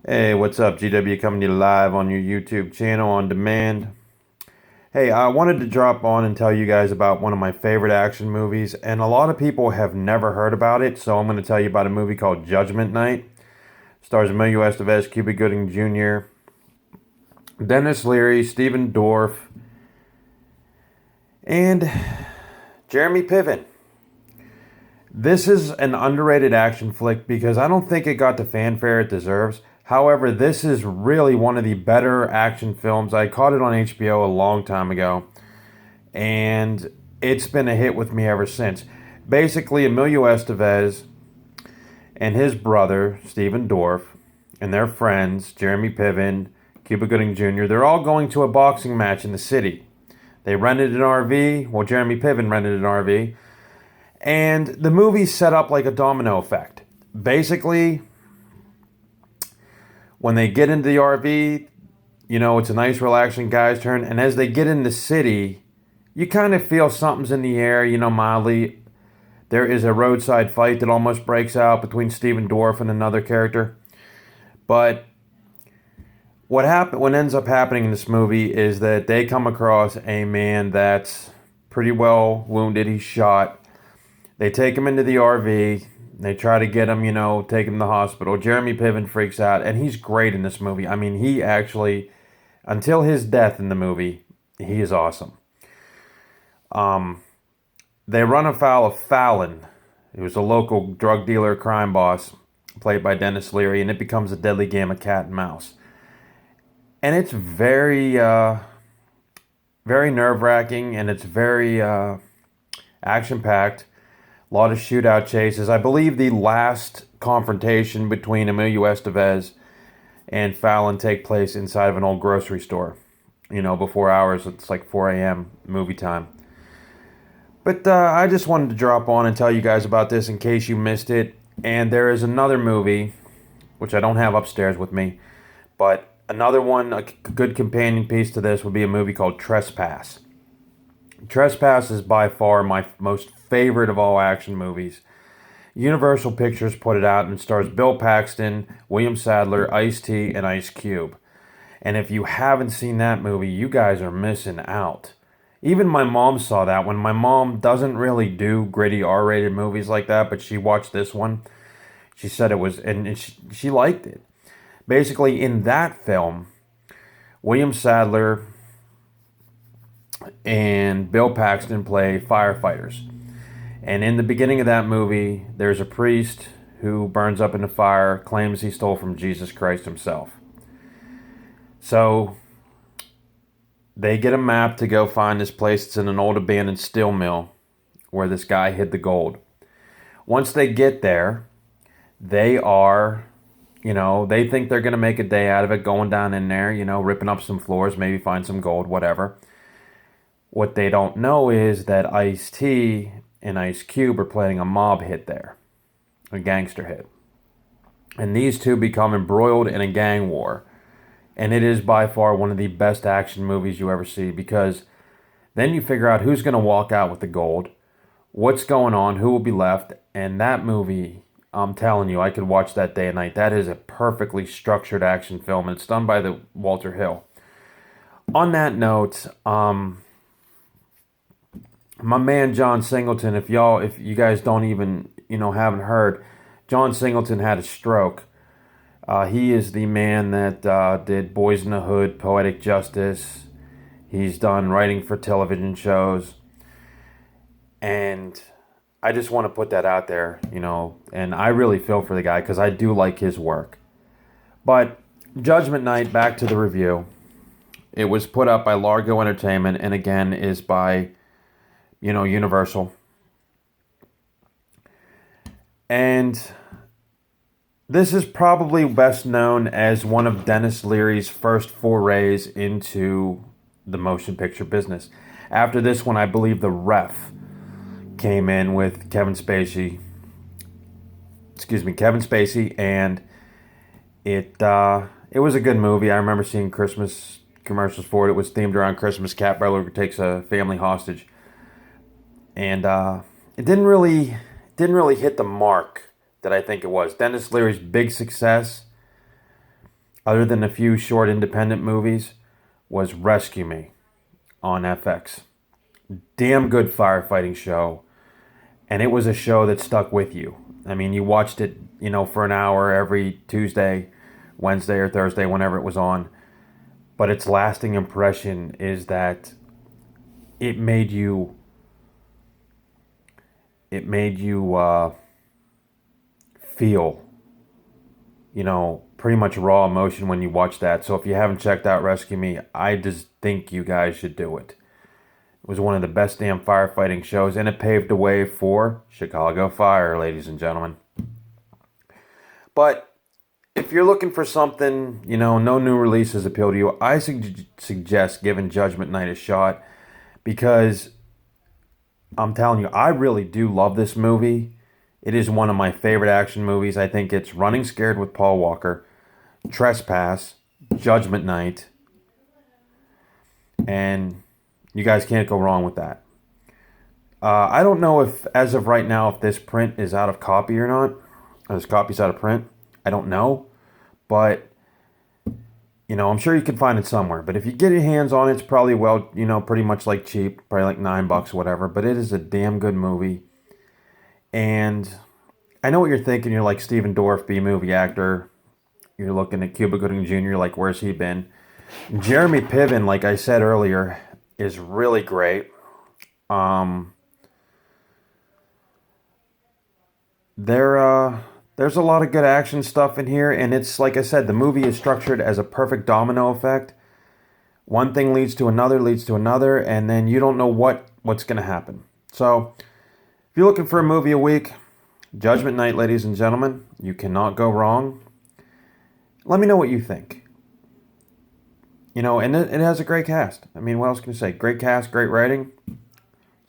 Hey, what's up? GW coming to you live on your YouTube channel on demand. Hey, I wanted to drop on and tell you guys about one of my favorite action movies, and a lot of people have never heard about it, so I'm going to tell you about a movie called Judgment Night. Stars Emilio Estevez, Cuba Gooding Jr., Dennis Leary, Stephen Dorff, and Jeremy Piven. This is an underrated action flick because I don't think it got the fanfare it deserves. However, this is really one of the better action films. I caught it on HBO a long time ago, and it's been a hit with me ever since. Basically, Emilio Estevez and his brother, Stephen Dorff, and their friends, Jeremy Piven, Cuba Gooding Jr., they're all going to a boxing match in the city. They rented an RV. Well, Jeremy Piven rented an RV. And the movie's set up like a domino effect. Basically, when they get into the RV, it's a nice, relaxing guy's turn. And as they get in the city, you kind of feel something's in the air, mildly. There is a roadside fight that almost breaks out between Stephen Dorff and another character. But what ends up happening in this movie is that they come across a man that's pretty well wounded. He's shot. They take him into the RV. They try to get him, take him to the hospital. Jeremy Piven freaks out, and he's great in this movie. I mean, he actually, until his death in the movie, he is awesome. They run afoul of Fallon, who was a local drug dealer, crime boss, played by Dennis Leary, and it becomes a deadly game of cat and mouse. And it's very nerve-wracking, and it's very action-packed. A lot of shootout chases. I believe the last confrontation between Emilio Estevez and Fallon take place inside of an old grocery store. Before hours. It's like 4 a.m. movie time. But I just wanted to drop on and tell you guys about this in case you missed it. And there is another movie, which I don't have upstairs with me, but another one, a good companion piece to this would be a movie called Trespass. Trespass is by far my most favorite of all action movies. Universal Pictures put it out and it stars Bill Paxton, William Sadler, Ice-T, and Ice Cube. And if you haven't seen that movie, you guys are missing out. Even my mom saw that one. My mom doesn't really do gritty R-rated movies like that, but she watched this one. She said it was, and she liked it. Basically, in that film, William Sadler and Bill Paxton play firefighters. And in the beginning of that movie, there's a priest who burns up in a fire, claims he stole from Jesus Christ himself. So they get a map to go find this place. It's in an old abandoned steel mill where this guy hid the gold. Once they get there, they are, they think they're going to make a day out of it, going down in there, ripping up some floors, maybe find some gold, whatever. What they don't know is that Ice-T and Ice Cube are planning a mob hit there, a gangster hit. And these two become embroiled in a gang war. And it is by far one of the best action movies you ever see because then you figure out who's going to walk out with the gold, what's going on, who will be left. And that movie, I'm telling you, I could watch that day and night. That is a perfectly structured action film. And it's done by the Walter Hill. On that note, my man John Singleton, if you guys don't even, haven't heard, John Singleton had a stroke. He is the man that did Boys in the Hood, Poetic Justice. He's done writing for television shows. And I just want to put that out there, and I really feel for the guy because I do like his work. But Judgment Night, back to the review. It was put up by Largo Entertainment and again is by Universal. And this is probably best known as one of Dennis Leary's first forays into the motion picture business. After this one, I believe The Ref came in with Kevin Spacey, and it was a good movie. I remember seeing Christmas commercials for it. It was themed around Christmas. Cat Burglar takes a family hostage. And it didn't really hit the mark that I think it was. Dennis Leary's big success other than a few short independent movies, was Rescue Me on FX. Damn good firefighting show. And it was a show that stuck with you. I mean, you watched it, for an hour every Tuesday, Wednesday, or Thursday, whenever it was on. But its lasting impression is that it made you feel, pretty much raw emotion when you watch that. So if you haven't checked out Rescue Me, I just think you guys should do it. It was one of the best damn firefighting shows, and it paved the way for Chicago Fire, ladies and gentlemen. But if you're looking for something, no new releases appeal to you, I suggest giving Judgment Night a shot, because I'm telling you, I really do love this movie. It is one of my favorite action movies. I think it's Running Scared with Paul Walker, Trespass, Judgment Night, and you guys can't go wrong with that. I don't know if, as of right now, if this print is out of copy or not. Or this copy's out of print. I don't know. But, I'm sure you can find it somewhere. But if you get your hands on it, it's probably, pretty much like cheap. Probably like $9, whatever. But it is a damn good movie. And I know what you're thinking. You're like Stephen Dorff, B-movie actor. You're looking at Cuba Gooding Jr., like, where's he been? Jeremy Piven, like I said earlier, is really great. There's a lot of good action stuff in here, and it's, like I said, the movie is structured as a perfect domino effect. One thing leads to another, and then you don't know what's going to happen. So, if you're looking for a movie a week, Judgment Night, ladies and gentlemen, you cannot go wrong. Let me know what you think. And it has a great cast. I mean, what else can you say? Great cast, great writing.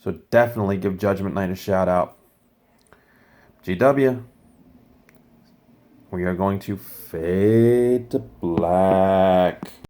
So definitely give Judgment Night a shout out. GW. We are going to fade to black.